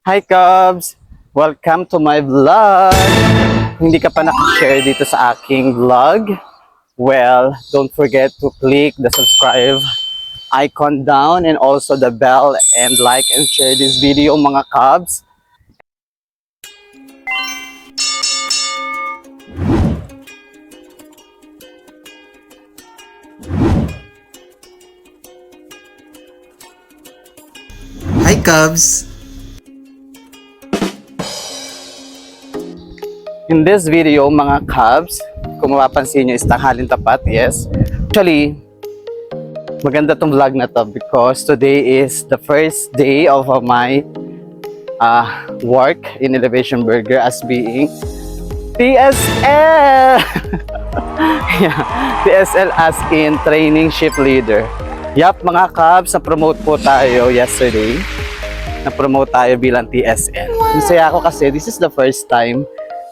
Hi Cubs! Welcome to my vlog! Kung hindi ka pa nakashare dito sa aking vlog, well, don't forget to click the subscribe icon down and also the bell and like and share this video mga Cubs. Hi Cubs! In this video mga Cubs, kung mapapansin nyo is tanghalin tapat, yes. Actually, maganda tong vlog na to because today is the first day of my work in Elevation Burger as being TSL! Yeah, TSL as in Training Shift Leader. Yup, mga Cubs, na-promote po tayo yesterday. Na-promote tayo bilang TSL. Masaya ako kasi this is the first time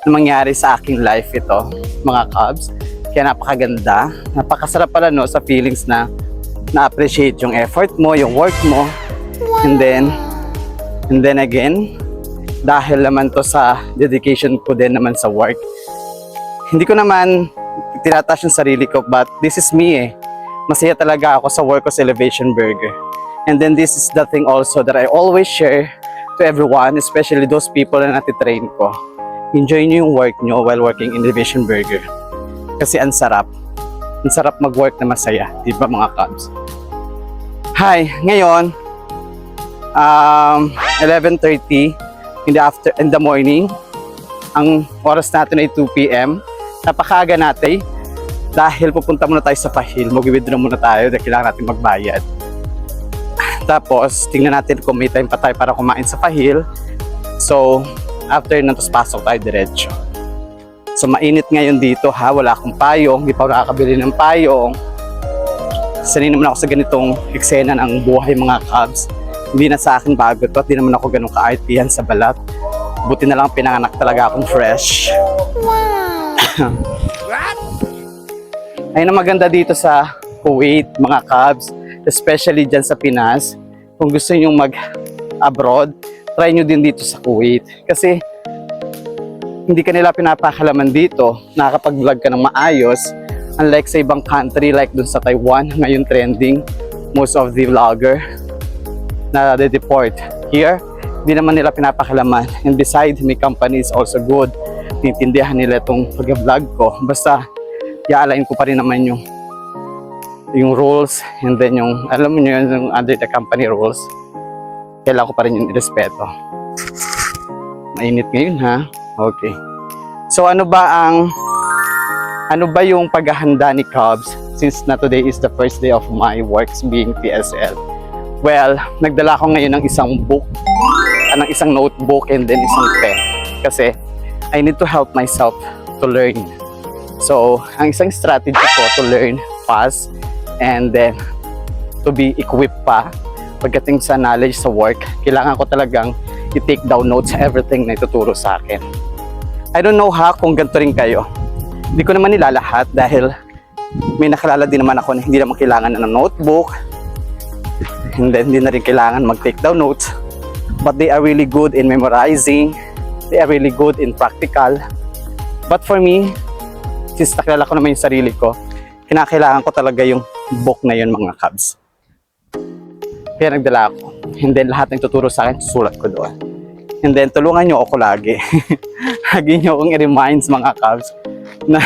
na mangyari sa aking life ito, mga Cubs. Kaya napakaganda. Napakasarap pala no sa feelings na na-appreciate yung effort mo, yung work mo. And then again, dahil naman to sa dedication ko din naman sa work. Hindi ko naman tinataas yung sarili ko, but this is me eh. Masaya talaga ako sa work ko sa Elevation Burger. And then this is the thing also that I always share to everyone, especially those people na natitrain ko. Enjoy nyo yung work nyo while working in Elevation Burger. Kasi ang sarap. Ang sarap mag-work na masaya. Di ba mga Cubs? Hi! Ngayon, 11:30 in the morning. Ang oras natin ay 2 p.m. Napakaaga natin dahil pupunta muna tayo sa Pahil. Mag-withdraw muna tayo dahil kailangan natin magbayad. Tapos, tingnan natin kung may time pa tayo para kumain sa Pahil. So, after nun, tapos pasok tayo diretso. So, mainit ngayon dito ha. Wala akong payong. Hindi pa ako nakakabili ng payong. Sanay naman ako sa ganitong eksena ng buhay mga Cubs. Hindi na sa akin bago to. At di naman ako ganun ka-artihan sa balat. Buti na lang pinanganak talaga akong fresh. Wow! Ayun ang maganda dito sa Kuwait, mga Cubs. Especially dyan sa Pinas. Kung gusto nyo mag-abroad, try nyo din dito sa Kuwait. Kasi hindi ka nila pinapakalaman dito. Nakakapag-vlog ka ng maayos. Unlike sa ibang country like dun sa Taiwan, ngayon trending, most of the vlogger na de-deport. Here, hindi naman nila pinapakalaman. And besides, my company is also good. Tintindihan nila itong pag-vlog ko. Basta, iaalain ko pa rin naman yung rules and then yung, alam mo nyo, yung under the company rules. Kailangan ko pa rin yung respeto. Mainit ngayon ha? Okay. So ano ba yung paghahanda ni Cubs since na today is the first day of my works being TSL? Well, nagdala ko ngayon ng isang book, ng isang notebook and then isang pen. Kasi I need to help myself to learn. So, ang isang strategy ko to learn fast and then to be equipped pa pagdating sa knowledge sa work, kailangan ko talagang i-take down notes sa everything na ituturo sa akin. I don't know ha kung ganito rin kayo. Hindi ko naman nilalahat dahil may nakalala din naman ako na hindi naman kailangan ng notebook and then hindi na rin kailangan mag-take down notes. But they are really good in memorizing. They are really good in practical. But for me, since nakilala ko naman yung sarili ko, kinakailangan ko talaga yung book na yun mga Cubs. Kaya nagdala ako. And then lahat ng tuturo sa akin, sulat ko doon. And then tulungan nyo ako lagi. Lagi nyo akong i-reminds mga Cubs na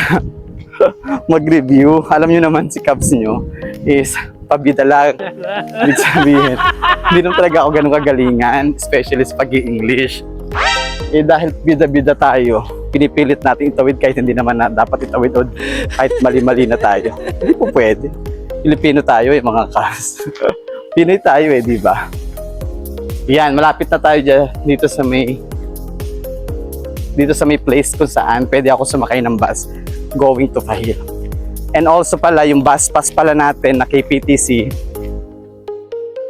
mag-review. Alam nyo naman si Cubs nyo is pabida lang. Ibig sabihin, hindi naman talaga ako ganun kagalingan, especially sa pag-i-English. Eh dahil bida-bida tayo, pinipilit natin itawid kahit hindi naman na dapat itawid o kahit mali-mali na tayo. Hindi po pwede. Pilipino tayo eh mga Cubs. Pinoy tayo eh, di ba? Yan, malapit na tayo dito sa may place kung saan pwede ako sumakay ng bus going to Pahil. And also pala, yung bus pass pala natin na KPTC,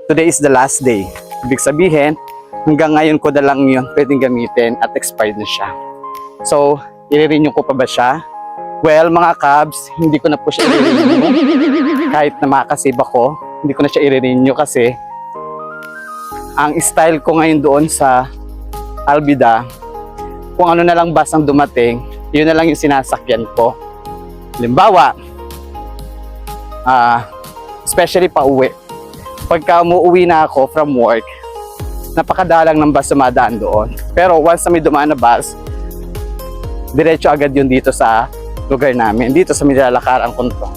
today is the last day. Ibig sabihin, hanggang ngayon ko na lang yun pwedeng gamitin at expired na siya. So, i-renew ko pa ba siya? Well, mga Cubs, hindi ko na po siya i-renew. Kahit na makasave ako, hindi ko na siya i-renew kasi ang style ko ngayon doon sa Albida, kung ano na lang bus ang dumating, yun na lang yung sinasakyan ko. Halimbawa, especially pa uwi. Pagka umuwi na ako from work, napakadalang ng bus dumadaan doon. Pero once na may dumaan na bus, diretso agad yun dito sa lugar namin, dito sa Nilalakaran ko to.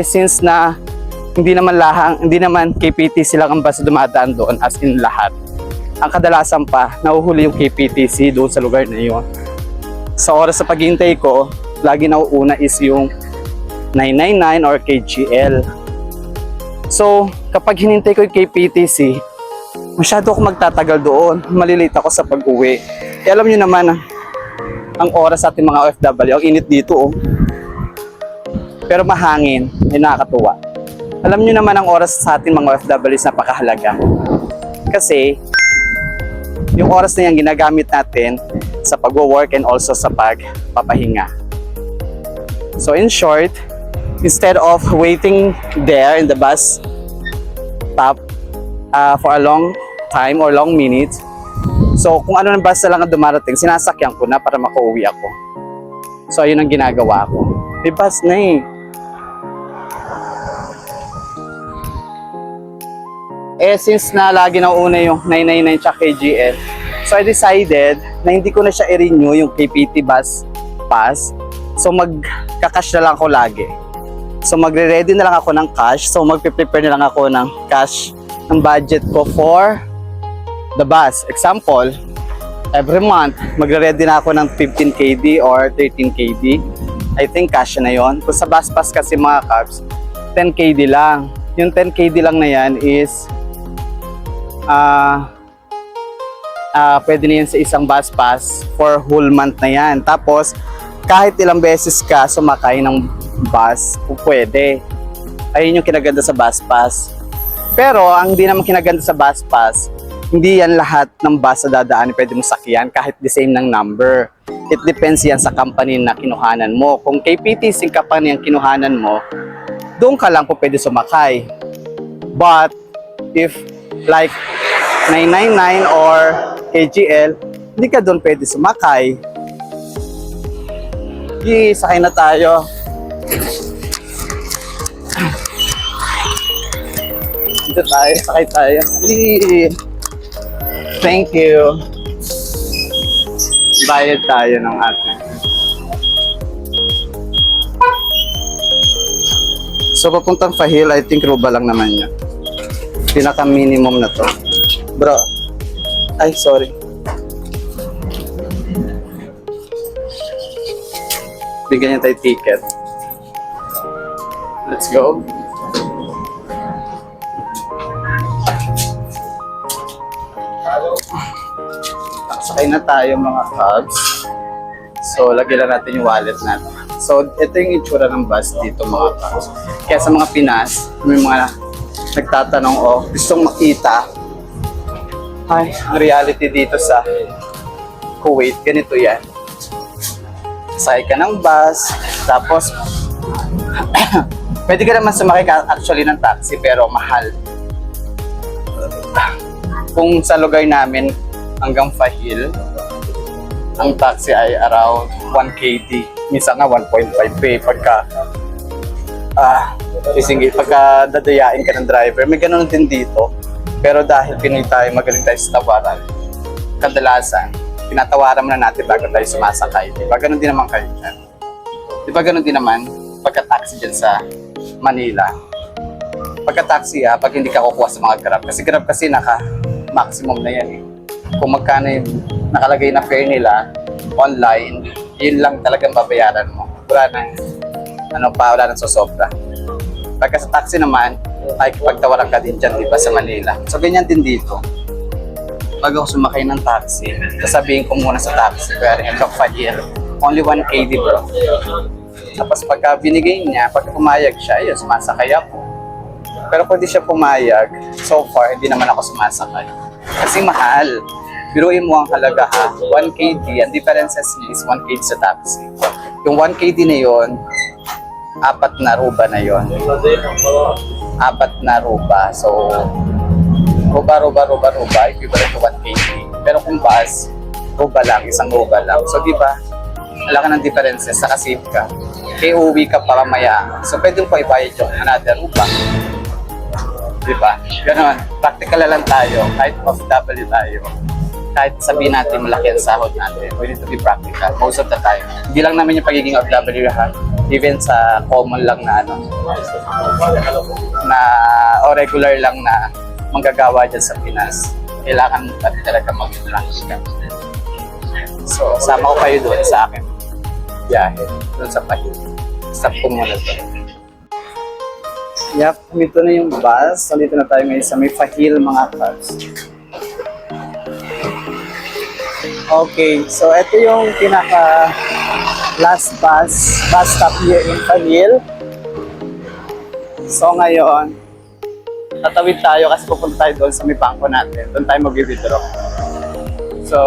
Since na hindi naman KPTC lang ang bus dumadaan doon, as in lahat. Ang kadalasan pa, nahuhuli yung KPTC doon sa lugar na yun. Sa oras sa paghihintay ko, lagi nauuna is yung 999 or KGL. So, kapag hinintay ko yung KPTC, masyado ako magtatagal doon. Malilate ako sa pag-uwi. Alam nyo naman, ang oras sa ating mga OFW, ang init dito. Oh. Pero mahangin, ay nakakatuwa. Alam nyo naman ang oras sa ating mga OFW is napakahalaga. Kasi, yung oras na yan ginagamit natin sa pag-work and also sa pagpapahinga. So in short, instead of waiting there in the bus stop for a long time or long minutes, so kung ano ng bus na lang ang dumarating, sinasakyan ko na para makauwi ako. So yun ang ginagawa ko. May bus na eh. Since na lagi na una yung 999 tsaka KGL, so I decided na hindi ko na siya i-renew yung KPT bus pass. So magkakash na lang ako lagi. So magre-ready na lang ako ng cash. So magpe-prepare na lang ako ng cash ng budget ko for the bus. Example, every month magre-ready na ako ng 15 KD or 13 KD. I think cash na yon. Kung sa bus pass kasi mga Cubs, 10 KD lang. Yung 10 KD lang na yan is pwede na yan sa isang bus pass for whole month na yan. Tapos, kahit ilang beses ka sumakay ng bus, pwede. Ayun yung kinaganda sa bus pass. Pero, ang hindi naman kinaganda sa bus pass, hindi yan lahat ng bus na dadaan pwede mo sakyan kahit the same ng number. It depends yan sa company na kinuhanan mo. Kung KPTC company ang kinuhanan mo, doon ka lang po pwede sumakay. But, if like 999 or KGL, hindi ka doon pwede sumakay. Sakay na tayo. Dito tayo, sakay tayo. Thank you. Bayad tayo ng atin. So papuntang Fahil, I think Ruba lang naman yun. Pinaka minimum na to. Bro. Ay, sorry. Bigyan niya tayo ticket. Let's go. Sakay na tayo mga Cubs. So, lagyan lang natin yung wallet natin. So, ito yung itsura ng bus dito mga Cubs. Kaya sa mga Pinas, may mga nagtatanong, gustong makita. Ay, ang reality dito sa Kuwait, ganito yan. Sakay ka ng bus, tapos pwede ka naman sumakay actually ng taxi, pero mahal. Kung sa lugar namin hanggang Fahil, ang taxi ay around 1 KD. Minsan nga 1.5 pagka dadayain ka ng driver. May ganun din dito. Pero dahil Pinoy tayo, magaling tayo sa tawaran, kadalasan, pinatawaran na natin bago tayo sumasakay. Diba? Ganun din naman kayo dyan. Diba ganun din naman pagka-taxi dyan sa Manila. Pagka-taxi pag hindi ka kukuha sa mga Grab. Kasi Grab kasi naka-maximum na yan eh. Kung magkano yung nakalagay na fare nila online, yun lang talagang babayaran mo. Wala nang sosobra. Pagka sa taxi naman, ay pagtawaran ka din dyan, diba, sa Manila. So, ganyan din dito. Pag ako sumakay ng taxi, sasabihin ko muna sa taxi, kaya rin hanggang Fahil, only 1 KD bro. Tapos pagka binigay niya, pagka pumayag siya, ayun, sumasakay ako. Pero kung di siya pumayag, so far, hindi naman ako sumasakay. Kasi mahal. Biruin mo ang halaga 1 KD, ang differences is 1 KD sa taxi. Yung 1 KD na yon, 4 na ruba na yon. 4 na ruba. So, Roba, equivalent to 1 kg. Pero kung bus, roba lang, isang roba lang. So, di ba, wala ka ng differences, saka-save ka. Kaya uuwi ka pa mamaya. So, pwede mo pa ibayad yung another roba. Di ba? Ganon. Practical na lang tayo. Kahit OFW tayo. Kahit sabihin natin malaki ang sahod natin, we need to be practical most of the time. Hindi lang naman yung pagiging OFW ha. Even sa common lang na na o regular lang na manggagawa dyan sa Pinas. Kailangan mo talaga mag-practical. So, sama ko kayo doon sa akin. Biyahe. Doon sa Pahil. Stop ko muna doon. Yep, ito na yung bus. So, dito na tayo ngayon sa may Pahil mga cars. Okay, so ito yung pinaka last bus stop here in Pahil. So ngayon, tatawid tayo kasi pupunta tayo doon sa may bangko natin. Doon tayo mag-withdraw. So,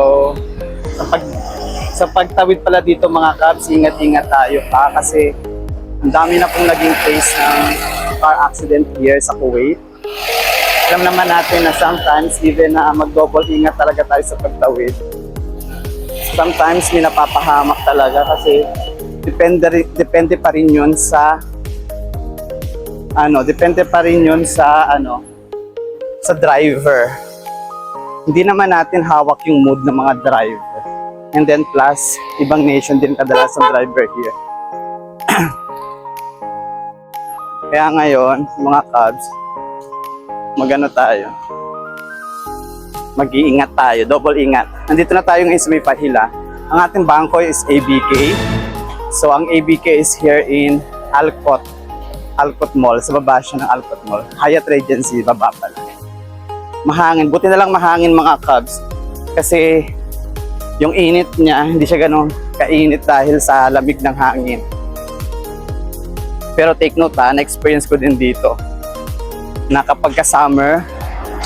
sa pagtawid pala dito mga Cubs, ingat-ingat tayo pa kasi ang dami na pong naging case ng car accident here sa Kuwait. Alam naman natin na sometimes even na mag-double ingat talaga tayo sa pagtawid. Sometimes may napapahamak talaga kasi depende pa rin yun sa sa driver. Hindi naman natin hawak yung mood ng mga driver. And then plus, ibang nation din kadalasan driver here. Kaya ngayon, mga Cubs, magano tayo? Mag-iingat tayo, double ingat. Nandito na tayo ngayon sa may Pahil. Ang ating bangko is ABK. So, ang ABK is here in Alcott Mall. Sa baba siya ng Alcott Mall. Hyatt Regency, baba pala. Mahangin. Buti na lang mahangin mga Cubs. Kasi yung init niya, hindi siya ganun kainit dahil sa lamig ng hangin. Pero take note na-experience ko din dito. Na kapag ka-summer,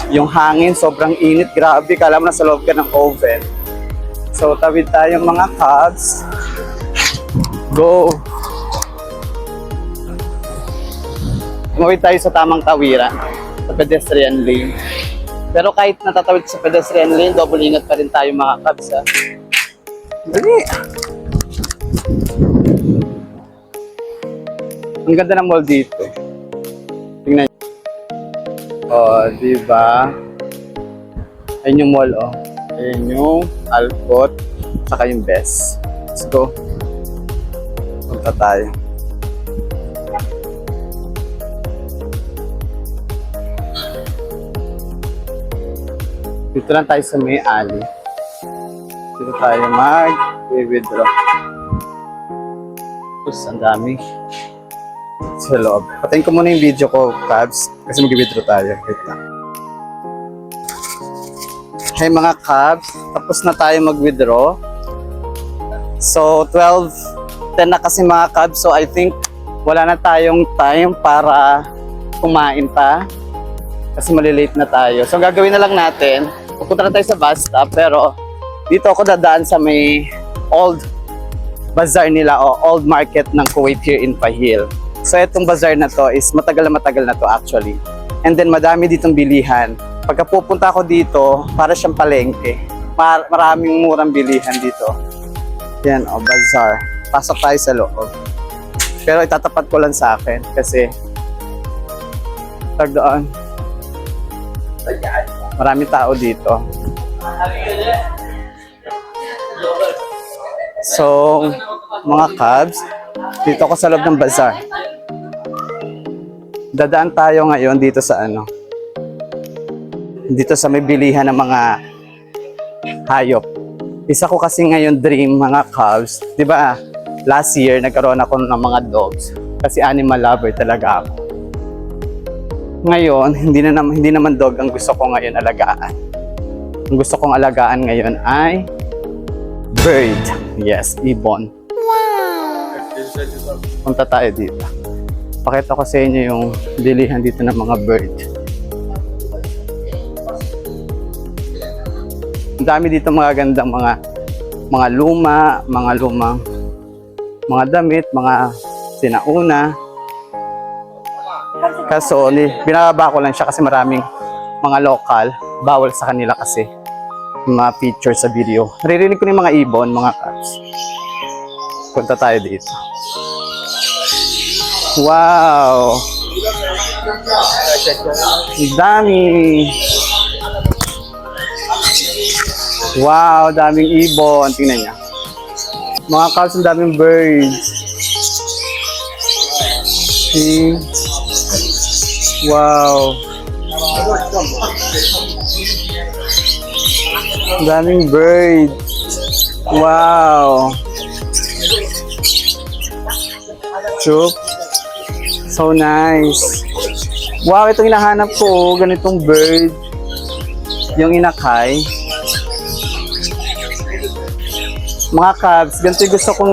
yung hangin sobrang init, grabe, kala mo na sa loob ka ng oven. So tawid tayo mga Cubs. Go! Tumawid tayo sa tamang tawiran, sa pedestrian lane. Pero kahit natatawid sa pedestrian lane, double ingat pa rin tayo mga Cubs ha. Dali! Ang ganda ng mall dito. Tingnan. Oh, di ba? Ayun yung mall, oh. Ayun yung Alcott, saka yung Best. Let's go. Punta tayo. Dito lang tayo sa may alley. Dito tayo mag-withdraw. Tapos, ang dami. Sa loob. Patayin ko muna yung video ko, Cubs, kasi mag-withdraw tayo. Wait lang. Hey mga Cubs, tapos na tayo mag-withdraw. So, 12:10 na kasi mga Cubs, so I think wala na tayong time para kumain pa. Kasi malilate na tayo. So, gagawin na lang natin, pupunta na tayo sa bus stop, pero dito ako dadaan sa may old bazaar nila o old market ng Kuwait here in Pahil. So itong bazaar na to is matagal na to actually. And then madami ditong bilihan. Pagka pupunta ako dito, para siyang palengke. Maraming murang bilihan dito. Yan o, bazaar. Pasok tayo sa loob. Pero itatapat ko lang sa akin kasi doon. Maraming tao dito. So, mga Cubs, dito ako sa loob ng bazaar. Dadaan tayo ngayon dito sa dito sa may bilihan ng mga hayop. Isa ko kasi ngayon dream mga Cubs. Di ba last year nagkaroon ako ng mga dogs kasi animal lover talaga ako. Ngayon, hindi naman dog ang gusto ko ngayon alagaan. Ang gusto kong alagaan ngayon ay bird. Yes, ibon. Punta tayo dito. Pakita ko sa inyo yung bilihan dito ng mga bird. Ang dami dito mga gandang mga luma, mga lumang mga damit, mga sinauna. Kaso binababa ko lang siya kasi maraming mga local, bawal sa kanila kasi mga picture sa video. Naririnig ko na yung mga ibon, mga cubs. Punta tayo dito. Wow! Ang dami! Wow, daming ibon. Tingnan niya. Mga cubs, ang daming birds. See? Wow. Ang daming birds. Wow. Chup. So nice. Wow, itong hinahanap ko, ganitong bird. Yung inakay. Mga cubs, ganito yung gusto kong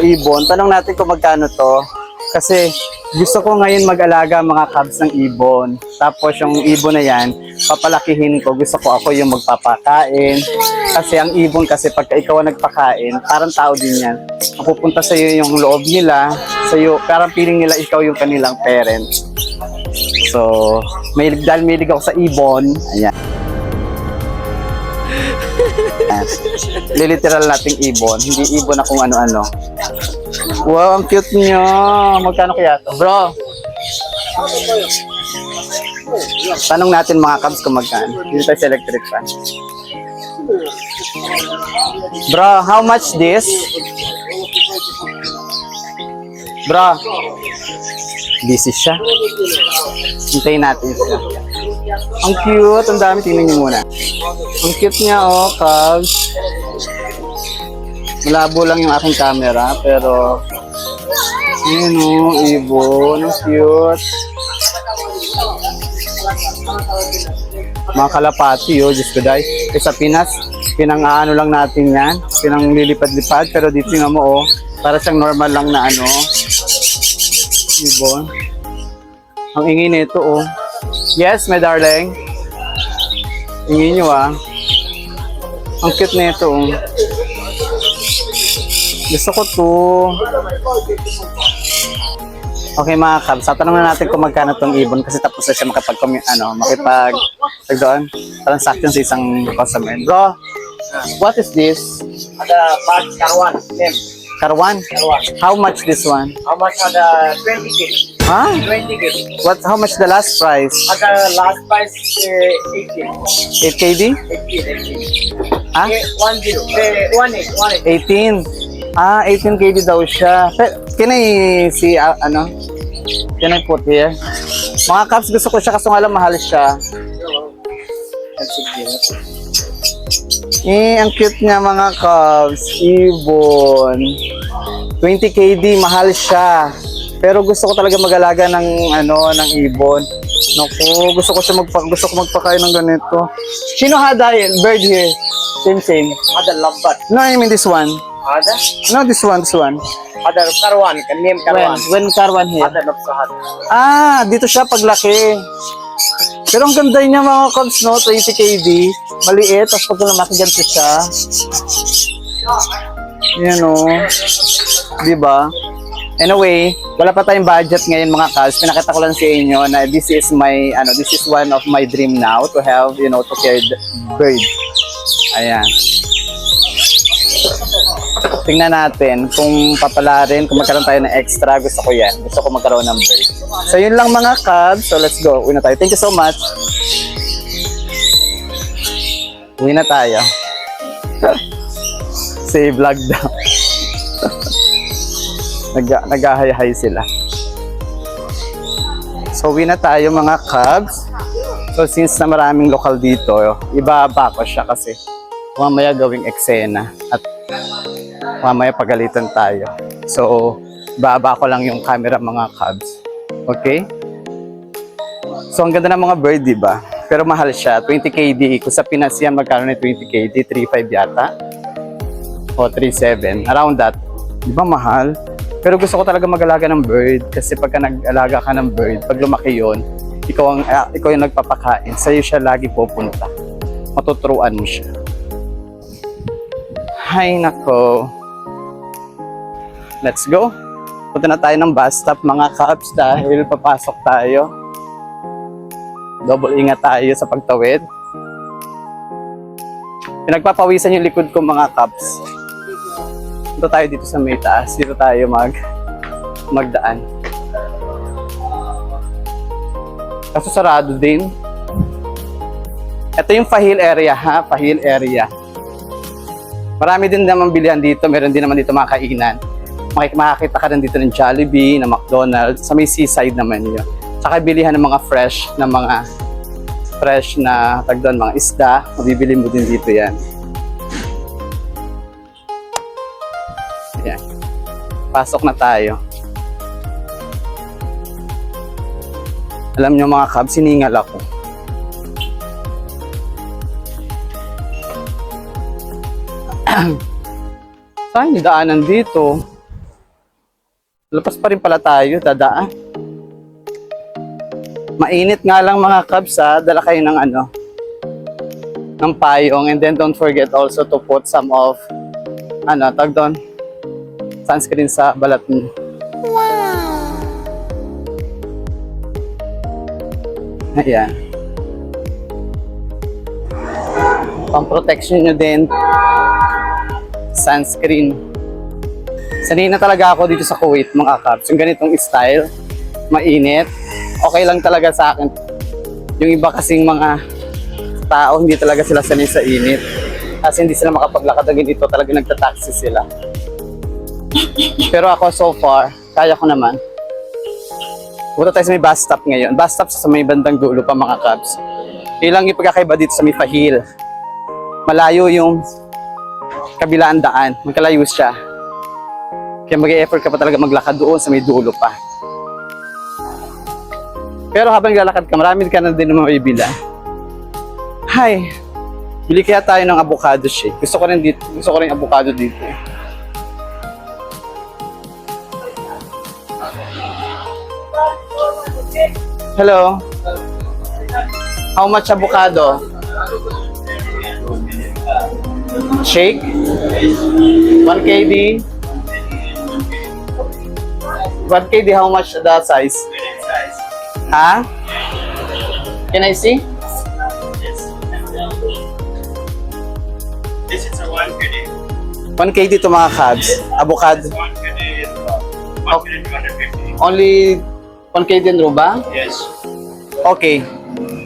ibon. Tanong natin kung magkano to. Kasi gusto ko ngayon mag-alaga mga cubs ng ibon. Tapos yung ibon na yan, papalakihin ko. Gusto ko ako yung magpapakain. Kasi ang ibon kasi pagka ikaw ang nagpakain, parang tao din yan. Mapupunta sa iyo yung loob nila, sa iyo, parang feeling nila ikaw yung kanilang parent. So, dahil mahilig ako sa ibon, ayan. Literal nating ibon, hindi ibon na kung ano-ano. Wow, ang cute niya. Magkano kaya to? Bro, tanong natin mga cubs kung magkano. Dito tayo sa electric fan. Bro, how much this? Bro, busy siya. Hintayin natin siya. Ang cute, ang dami. Tingnan niyo muna. Ang cute niya, oh, cubs. Malabo lang yung aking camera, pero yun, oh, ibon. Ang cute. Mga kalapati, oh, Diyos ko dahil. Sa Pinas, pinang-ano lang natin yan. Pinang lilipad-lipad, pero dito nga mo, oh, para siyang normal lang na ibon. Ang ingay nito, oh. Yes, my darling. Ingay nyo, ah. Ang cute nito, oh. Gusto ko to. Okay mga cubs, tatanungin natin kung magkano tong ibon kasi tapos na siya transaction sa isang customer. Bro, what is this? Ada Karwan, name. Karwan? Karwan. How much this one? How much ada 20K? Huh? 20K. How much the last price? Ada last price 18. 8 KD? 18. Ah? 18. 18. Ah, 18 KD daw siya. Can I see, can I put here? Mga cubs, gusto ko siya kaso nga lang mahal siya. Ang cute niya mga cubs. Ibon. 20 KD, mahal siya. Pero gusto ko talaga mag-alaga ng ibon. Naku, gusto ko magpakain ng ganito. Sino hada bird here? Same. Ada lambat. No, I mean this one. Ada? No, this one. Ada Karwan, name Karwan. When Karwan here? Ada Nopsahan. Ah, dito siya paglaki. Pero ang ganda niya mga cubs, no? 20 KD. Maliit, tapos pag lumaki ganito siya. Yan, o. Diba? Anyway, wala pa tayong budget ngayon mga cubs. Pinakita ko lang sa inyo na this is one of my dream now to have, to care bird. Ayan. Tingnan natin kung papalarin, kung magkaroon tayo ng extra. Gusto ko yan. Gusto ko magkaroon ng bird. So, yun lang mga cubs. So, let's go. Uwi na tayo. Thank you so much. Uwi na tayo. Say vlog daw. Nag-hi-hi sila. So, uwi na tayo mga cubs. So, since na maraming lokal dito, ibaba ko siya kasi mamaya gawing eksena at mamaya pagalitan tayo. So, baba ko lang yung camera mga cubs. Okay? So, ang ganda ng mga bird, diba? Pero mahal siya. 20 KD. Kung sa Pinas yan, magkano na 20 KD? 3.5 yata? O 3.7. Around that. Diba mahal? Pero gusto ko talaga mag-alaga ng bird. Kasi pagka nag-alaga ka ng bird, pag lumaki yun, ikaw yung nagpapakain. Sa'yo siya lagi pupunta. Matuturuan mo siya. Hay nako. Let's go. Punta na tayo ng bus stop mga cubs dahil papasok tayo. Double ingat tayo sa pagtawid. Pinagpapawisan yung likod ko mga Cubs. Dito tayo dito sa may taas. Dito tayo magdaan. Kaso sarado din. Ito yung Fahil area ha, Fahil area. Marami din naman bilihan dito, meron din naman dito mga kainan. Makikita ka rin dito ng Jollibee, ng McDonald's, sa may seaside naman yun. Saka bilihan ng mga fresh na mga isda, mabibili mo din dito yan. Yan. Pasok na tayo. Alam nyo mga Cubs, siningal ako. Saan yung daanan dito? Lapas pa rin pala tayo, dadaan. Mainit nga lang mga Cubs ha, dala kayo ng ng payong, and then don't forget also to put some of tag doon, sunscreen sa balat mo. Ayan. Pang-protection nyo din, sunscreen. Sanay na talaga ako dito sa Kuwait mga Cubs. Yung ganitong style, mainit, okay lang talaga sa akin. Yung iba kasing mga tao, hindi talaga sila sanay sa init. Kasi hindi sila makapaglakad ng ganito, talaga nagtataxi sila. Pero ako so far, kaya ko naman. Punta tayo sa may bus stop ngayon. Bus stop sa may bandang dulo pa mga Cubs. Ilang yung pagkakaiba dito sa may Fahil. Malayo yung kabilaan daan. Magkalayo siya. Kaya mag-e-effort ka pa talaga maglakad doon sa may dulo pa. Pero habang lalakad ka, marami ka na din na mabibila. Hay, bili kaya tayo ng avocado shake. Gusto ko rin avocado dito. Hello. How much avocado? Shake? 1 kg? 1 kg, how much the size? Huh? Can I see? This is a 1 kg. 1 kg to mga Cubs. Avocado. 1 kg is 1 kg 250. Only 1 kg din Ruba? Yes. Okay.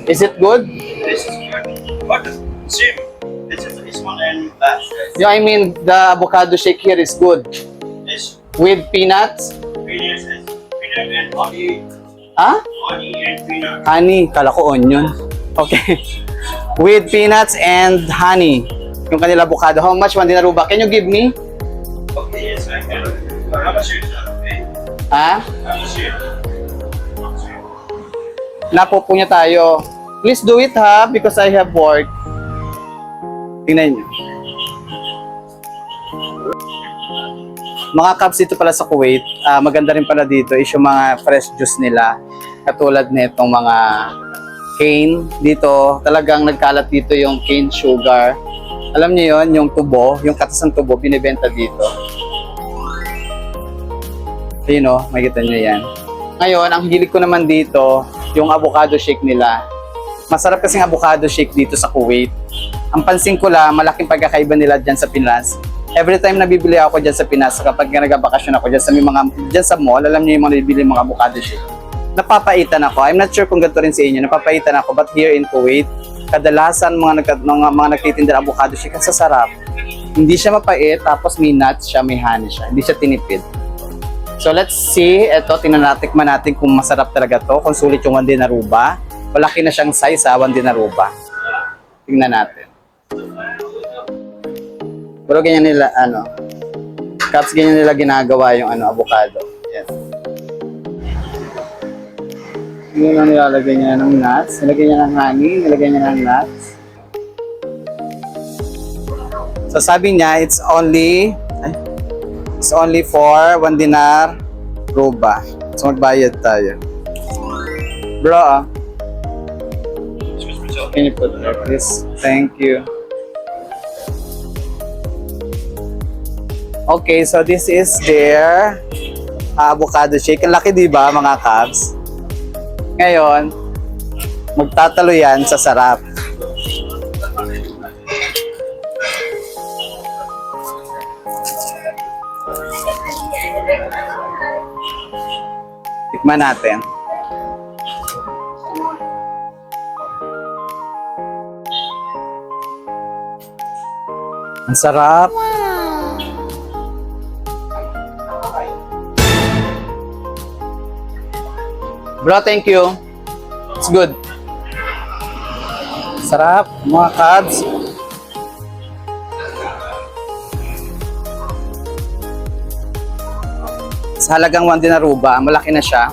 Is it good? This is good. But same. This is this one and that. Yeah, I mean, the avocado shake here is good. This With peanuts? peanuts is peanut and honey. Huh? Honey and peanut. Honey. Kala ko onion. Okay. With peanuts and honey. Yung kanila avocado. How much one din Ruba? Can you give me? Okay, yes, I can. How much is that? Okay. Ha? How much is it? Napupunya tayo. Please do it ha, because I have work. Tingnan nyo. Mga Cubs dito pala sa Kuwait, maganda rin pala dito is yung mga fresh juice nila. Katulad nitong mga cane. Dito, talagang nagkalat dito yung cane sugar. Alam niyo yon, yung tubo, yung katas ng tubo, binibenta dito. Ayun o, makikita nyo yan. Ngayon, ang hilig ko naman dito, yung avocado shake nila. Masarap kasing avocado shake dito sa Kuwait. Ang pansin ko lang, malaking pagkakaiba nila dyan sa Pinas. Every time nabibili ako dyan sa Pinas, kapag nagabakasyon ako dyan sa, dyan sa mall, alam niyo yung mga nabibili mga avocado shake. Napapaitan ako. I'm not sure kung ganito rin sa inyo. Napapaitan ako. But here in Kuwait, kadalasan mga nagtitinda ng avocado shake, ang sasarap. Hindi siya mapait, tapos may nuts siya, may honey siya. Hindi siya tinipid. So let's see, eto, tikman natin kung masarap talaga to, kung sulit yung 1 dinaruba. Malaki na siyang size 1 dinaruba. Tingnan natin. Pero ganyan nila, Cubs, ganyan nila ginagawa yung avocado. Yes. Yung nilalagay niya ng nuts, nilagay niya ng honey, nilagay niya ng nuts. So sabi niya, it's only for 1 dinar ruba. So magbayad tayo. Bro, can you put there please? Thank you. Okay, so this is their avocado shake. Ang laki diba mga Cubs? Ngayon, Magtatalo yan sa sarap. Tikman natin. Ang sarap. Bro, thank you. It's good. Sarap, mga kabs. Sa halagang 1 dinaruba, malaki na siya.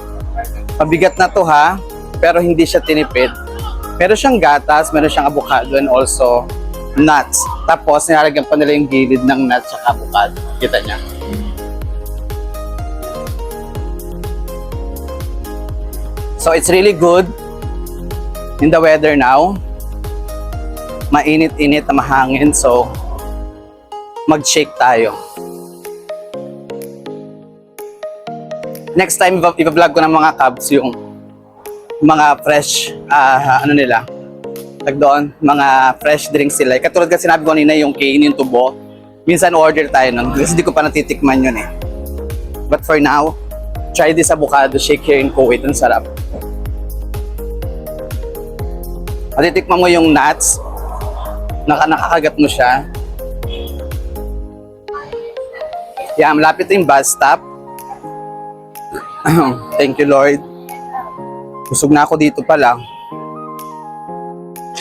Mabigat na to ha, pero hindi siya tinipid. Meron siyang gatas, meron siyang avocado and also nuts. Tapos nilalagyan pa nila yung gilid ng nuts at avocado. Kita niya. So it's really good in the weather now. Mainit-init na mahangin, so mag-shake tayo. Next time, iba-vlog ko ng mga cabs yung mga fresh, ano nila, tag doon, mga fresh drinks sila. Katulad ka sinabi ko kanina yung cane, yung tubo. Minsan order tayo nun, kasi hindi ko pa natitikman yun eh. But for now, try this avocado shake here in Kuwait. Ang sarap. Matitikman mo yung nuts, nakakagat mo siya. Yeah, malapit na yung bus stop. Thank you, Lord. Busog na ako dito pa lang.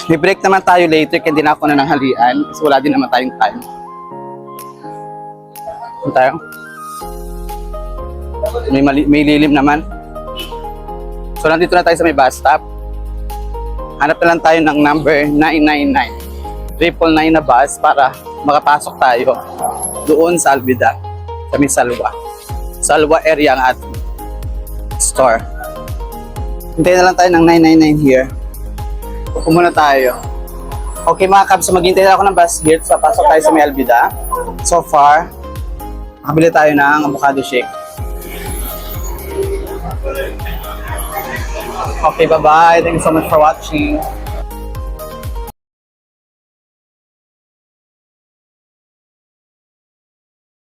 May break naman tayo later, kaya hindi na ako nananghalian kasi wala din naman tayong time. Ano tayo? May lilim naman. So, nandito na tayo sa may bus stop. Hanap na lang tayo ng number 999. 999 na bus para makapasok tayo doon sa Albida, sa may Salwa. Salwa area ang ating store. Hintayin na lang tayo ng 999 here. Upo muna tayo. Okay mga kabs, so maghintay na ako ng bus here. So, pasok tayo sa may Albida. So far, nakabili tayo ng avocado shake. Okay, bye-bye. Thank you so much for watching.